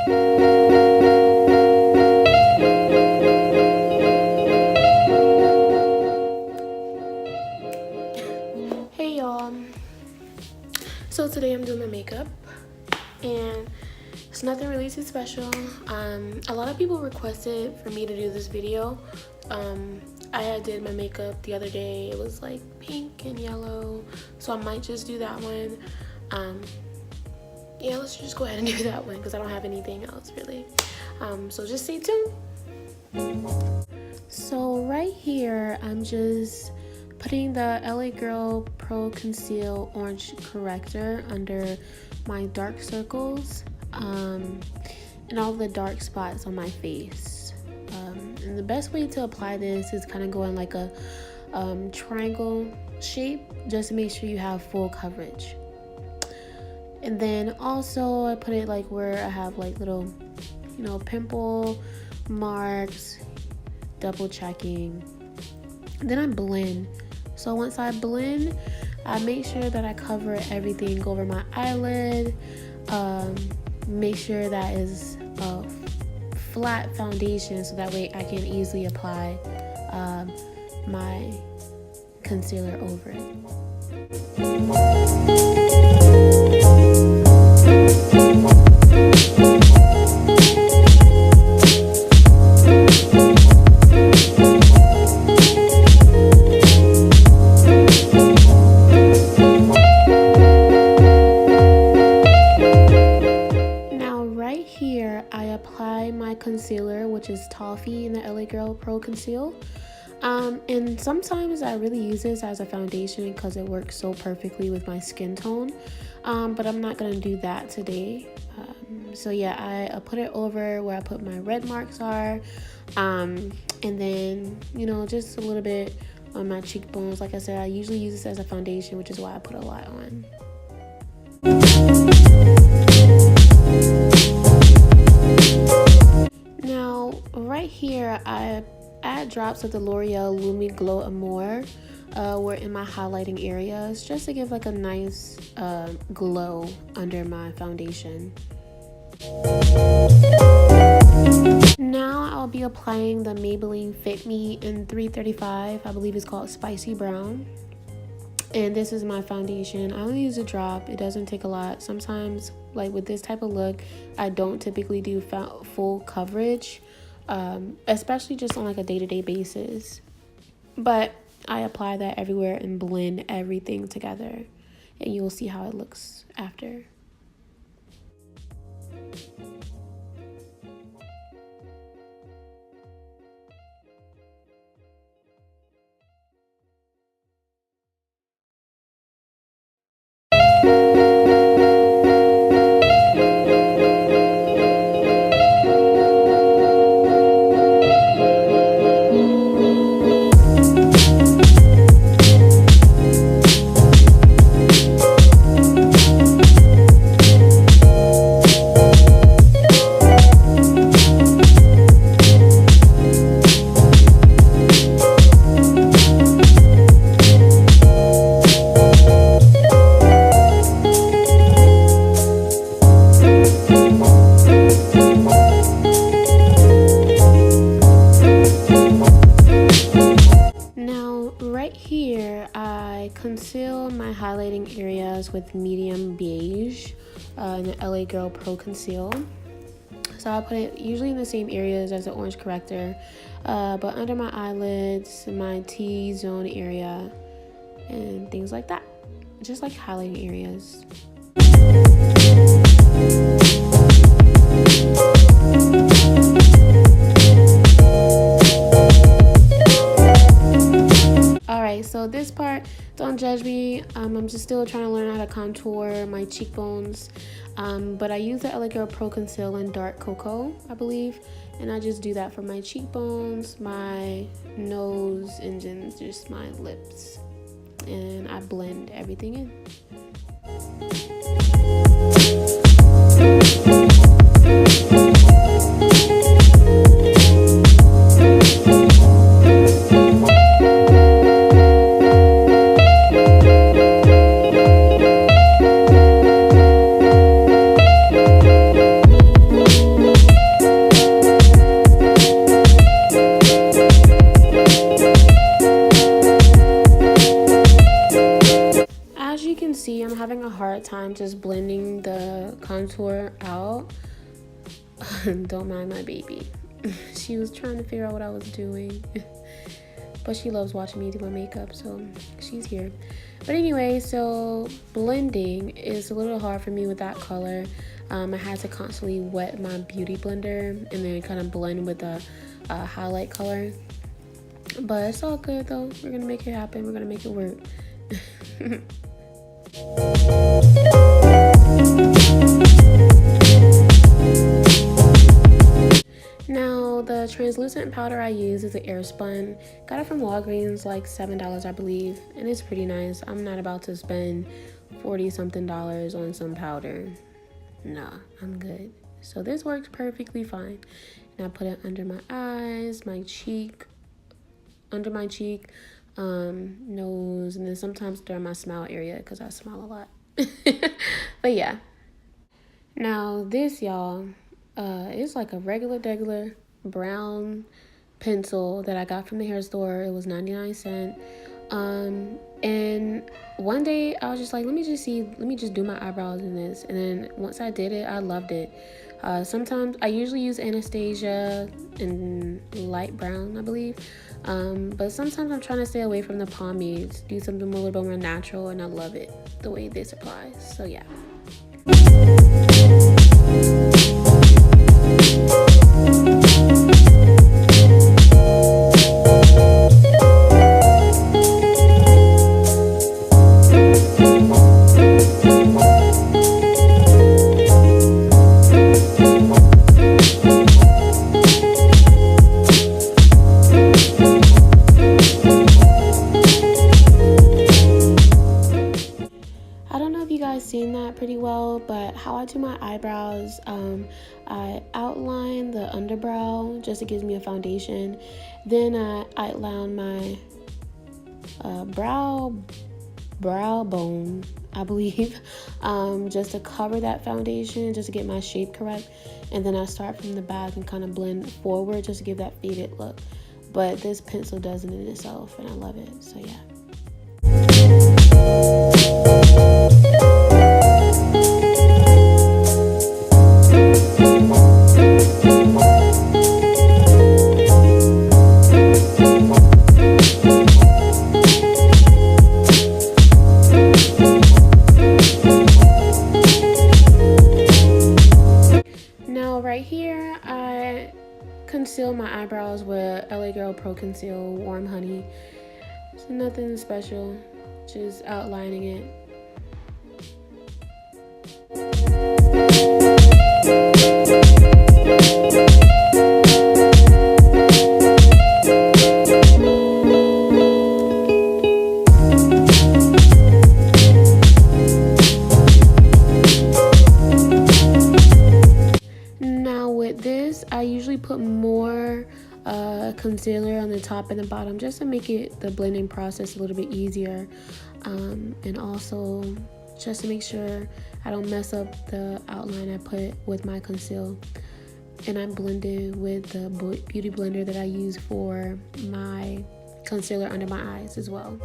Hey y'all, so today I'm doing my makeup and it's nothing really too special. A lot of people requested for me to do this video. I did my makeup the other day. It was like pink and yellow, so I might just do that one. Yeah, let's just go ahead and do that one because I don't have anything else really. So just stay tuned. So right here I'm just putting the LA Girl ProConceal Orange Corrector under my dark circles and all the dark spots on my face. And the best way to apply this is kind of go in like a triangle shape, just to make sure you have full coverage. And then also I put it like where I have like little, you know, pimple marks, double checking. Then I blend. So once I blend, I make sure that I cover everything over my eyelid. Make sure that is a flat foundation so that way I can easily apply my concealer over it. Concealer, which is Toffee in the LA Girl ProConceal. And sometimes I really use this as a foundation because it works so perfectly with my skin tone, but I'm not gonna do that today. So yeah, I put it over where I put my red marks are, and then, you know, just a little bit on my cheekbones. Like I said, I usually use this as a foundation, which is why I put a lot on. Now, right here, I add drops of the L'Oreal Lumi Glow Amour where in my highlighting areas, just to give like a nice glow under my foundation. Now I'll be applying the Maybelline FitMe in 335. I believe it's called Spicy Brown. And this is my foundation. I only use a drop. It doesn't take a lot. Sometimes, like with this type of look, I don't typically do full coverage, especially just on like a day-to-day basis. But I apply that everywhere and blend everything together, and you'll see how it looks after. Conceal my highlighting areas with medium beige in the LA Girl ProConceal. So I'll put it usually in the same areas as the orange corrector, but under my eyelids, my T-zone area, and things like that. Just like highlighting areas. Alright, so this part, don't judge me. I'm just still trying to learn how to contour my cheekbones. But I use the LA Girl ProConceal in Dark Cocoa, I believe. And I just do that for my cheekbones, my nose, and then just my lips. And I blend everything in. contour out. Don't mind my baby. She was trying to figure out what I was doing. But she loves watching me do my makeup, so she's here. But anyway, so blending is a little hard for me with that color. I had to constantly wet my beauty blender and then kind of blend with a highlight color. But it's all good though. We're gonna make it happen. We're gonna make it work. Now, the translucent powder I use is the AirSpun. Got it from Walgreens, like $7, I believe, and it's pretty nice. I'm not about to spend 40 something dollars on some powder. Nah, I'm good. So this works perfectly fine. And I put it under my eyes, my cheek, under my cheek, nose, and then sometimes during my smile area because I smile a lot. But yeah. Now this, y'all, it's like a regular brown pencil that I got from the hair store. It was 99¢. And one day I was just like, let me just do my eyebrows in this. And then once I did it, I loved it. Sometimes I usually use Anastasia in light brown, I believe. But sometimes I'm trying to stay away from the pomades, do something a little bit more natural, and I love it the way this applies. So yeah. Seen that pretty well, but how I do my eyebrows, I outline the underbrow just it gives me a foundation, then I outline my brow bone, I believe, just to cover that foundation, just to get my shape correct, and then I start from the back and kind of blend forward just to give that faded look. But this pencil does it in itself and I love it, so yeah. Conceal my eyebrows with LA Girl ProConceal Warm Honey. It's nothing special, just outlining it. Now with this, I usually put more concealer on the top and the bottom just to make the blending process a little bit easier, and also just to make sure I don't mess up the outline I put with my conceal. And I blended with the beauty blender that I use for my concealer under my eyes as well.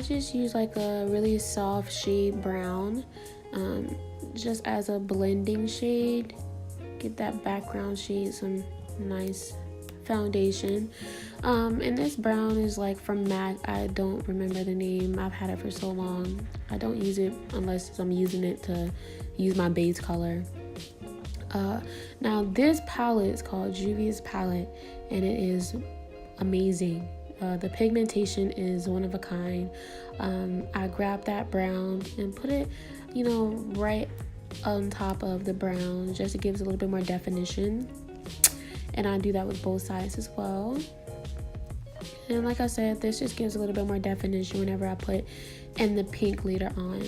just use like a really soft shade brown, just as a blending shade. Get that background shade some nice foundation. And this brown is like from MAC. I don't remember the name. I've had it for so long. I don't use it unless I'm using it to use my base color. Now this palette is called Juvia's palette, and it is amazing. The pigmentation is one of a kind. I grabbed that brown and put it, right on top of the brown, just to give it a little bit more definition. And I do that with both sides as well. And like I said, this just gives a little bit more definition whenever I put in the pink later on.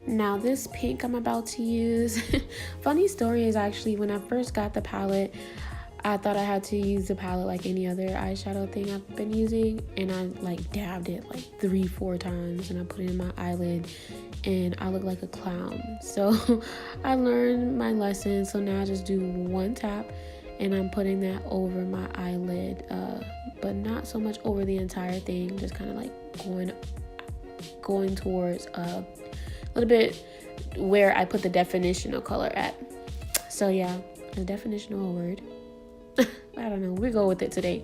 Now this pink I'm about to use, funny story is actually when I first got the palette, I thought I had to use the palette like any other eyeshadow thing I've been using, and I like dabbed it like 3-4 times, and I put it in my eyelid and I look like a clown. So I learned my lesson, so now I just do one tap and I'm putting that over my eyelid, but not so much over the entire thing, just kind of like going towards a little bit where I put the definitional color at. So yeah, a definitional word. I don't know, we go with it today.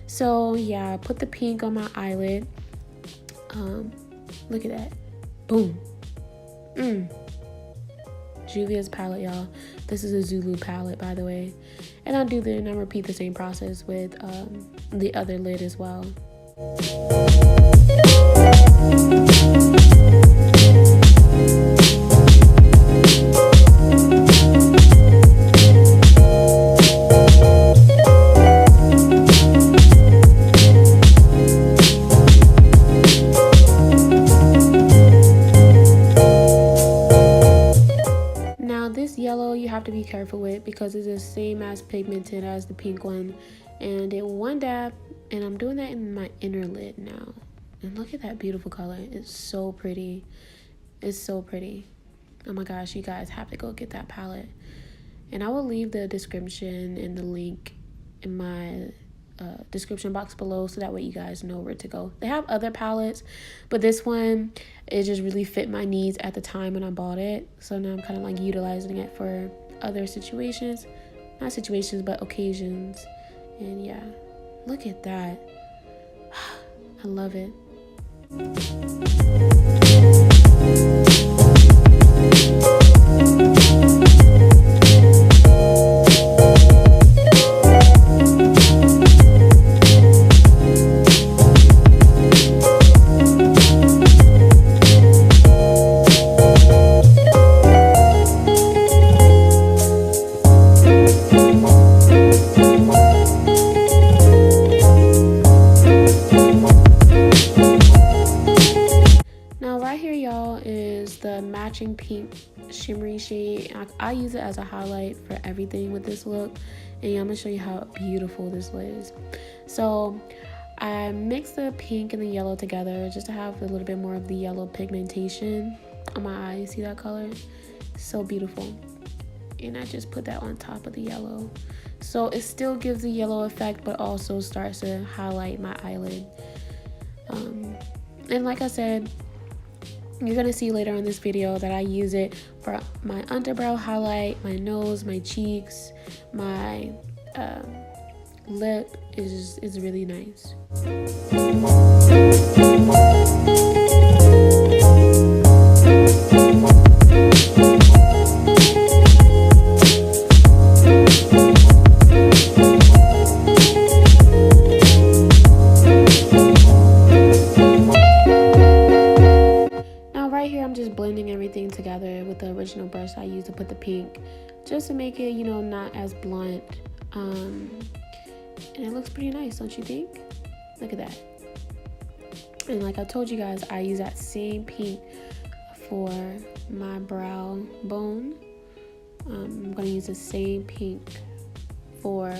So yeah, I put the pink on my eyelid. Look at that. Boom. Juvia's palette, y'all. This is a Zulu palette, by the way. And I repeat the same process with the other lid as well. To be careful with, because it's the same as pigmented as the pink one, and it one dab, and I'm doing that in my inner lid now. And look at that beautiful color. It's so pretty. It's so pretty. Oh my gosh, you guys have to go get that palette, and I will leave the description and the link in my description box below, so that way you guys know where to go. They have other palettes, but this one, it just really fit my needs at the time when I bought it, so now I'm kind of like utilizing it for other situations, not situations but occasions. And yeah, look at that. I love it. Pink shimmery shade. I use it as a highlight for everything with this look, and I'm gonna show you how beautiful this lid is. So I mixed the pink and the yellow together just to have a little bit more of the yellow pigmentation on my eyes. See that color? So beautiful. And I just put that on top of the yellow, so it still gives the yellow effect but also starts to highlight my eyelid. And like I said, you're gonna see later in this video that I use it for my underbrow highlight, my nose, my cheeks, my lip is really nice. Together with the original brush I used to put the pink, just to make it, not as blunt, and it looks pretty nice, don't you think? Look at that. And like I told you guys, I use that same pink for my brow bone. I'm gonna use the same pink for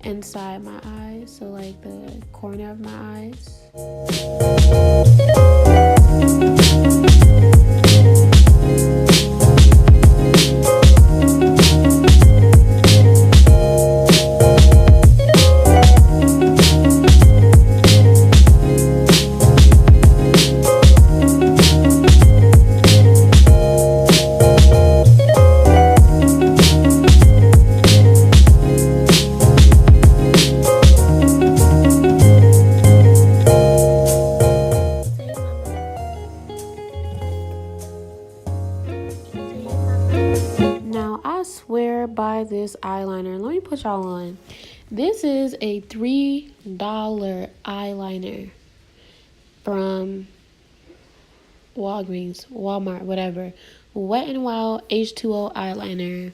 inside my eyes, so like the corner of my eyes. swear by this eyeliner. Let me put y'all on. This is a $3 eyeliner from Walgreens, Walmart, whatever. Wet n Wild H2O eyeliner.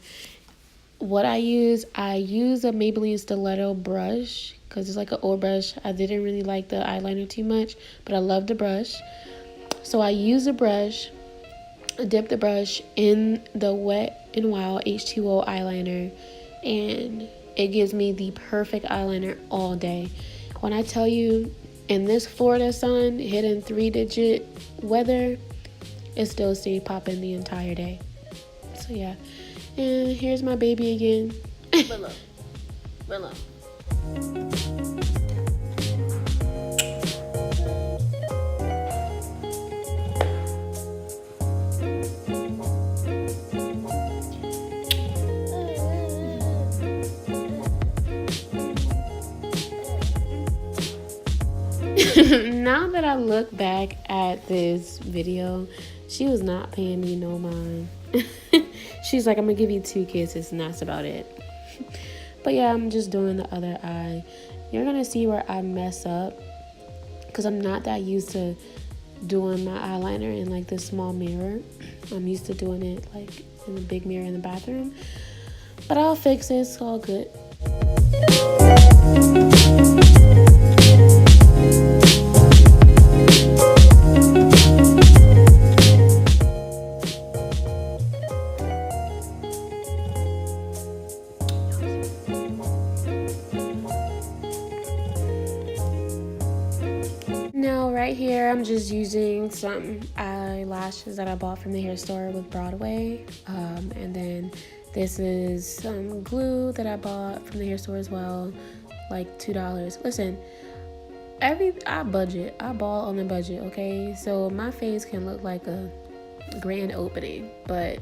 What I use a Maybelline stiletto brush because it's like an old brush. I didn't really like the eyeliner too much, but I love the brush. So I use a brush, dip the brush in the Wet n Wild H2O eyeliner, and it gives me the perfect eyeliner all day. When I tell you, in this Florida sun, hitting 3-digit weather, it still stayed popping the entire day. So yeah. And here's my baby again. Willow. Now that I look back at this video, she was not paying me no mind. She's like, I'm gonna give you 2 kisses and that's about it. But yeah, I'm just doing the other eye. You're gonna see where I mess up because I'm not that used to doing my eyeliner in like this small mirror. I'm used to doing it like in the big mirror in the bathroom. But I'll fix it, it's all good. Now right here I'm just using some eyelashes that I bought from the hair store with Broadway, and then this is some glue that I bought from the hair store as well, like $2. Listen, I ball on the budget, okay? So my face can look like a grand opening, but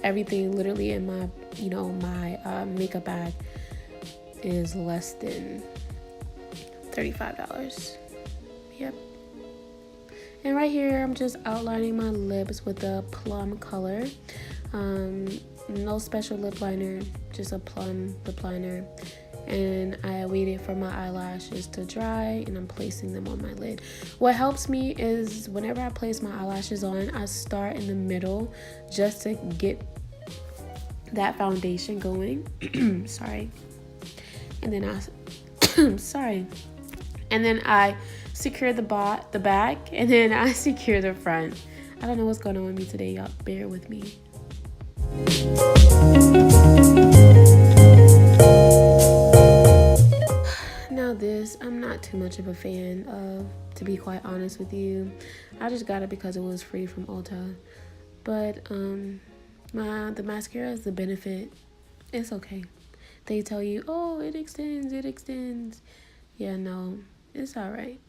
everything literally in my my makeup bag is less than $35. Yep. And right here I'm just outlining my lips with a plum color. No special lip liner, just a plum lip liner. And I waited for my eyelashes to dry and I'm placing them on my lid. What helps me is whenever I place my eyelashes on, I start in the middle just to get that foundation going. Sorry. And then and then I secure the back, and then I secure the front. I don't know what's going on with me today, y'all. Bear with me. Now this, I'm not too much of a fan of, to be quite honest with you. I just got it because it was free from Ulta. But the mascara is the benefit. It's okay. They tell you, oh, it extends. Yeah, no, it's all right.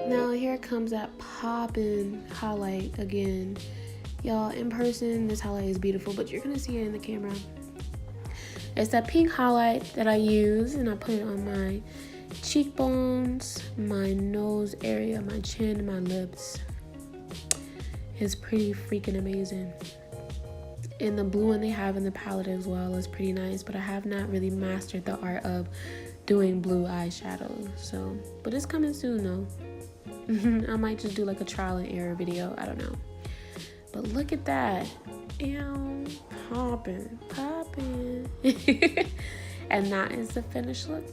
Now here comes that poppin' highlight again. Y'all, in person, this highlight is beautiful, but you're gonna see it in the camera. It's that pink highlight that I use, and I put it on my cheekbones, my nose area, my chin, and my lips. It's pretty freaking amazing. And the blue one they have in the palette as well is pretty nice, but I have not really mastered the art of doing blue eyeshadow. So, but it's coming soon though. I might just do like a trial and error video. I don't know. But look at that. Ew, popping. And that is the finished look.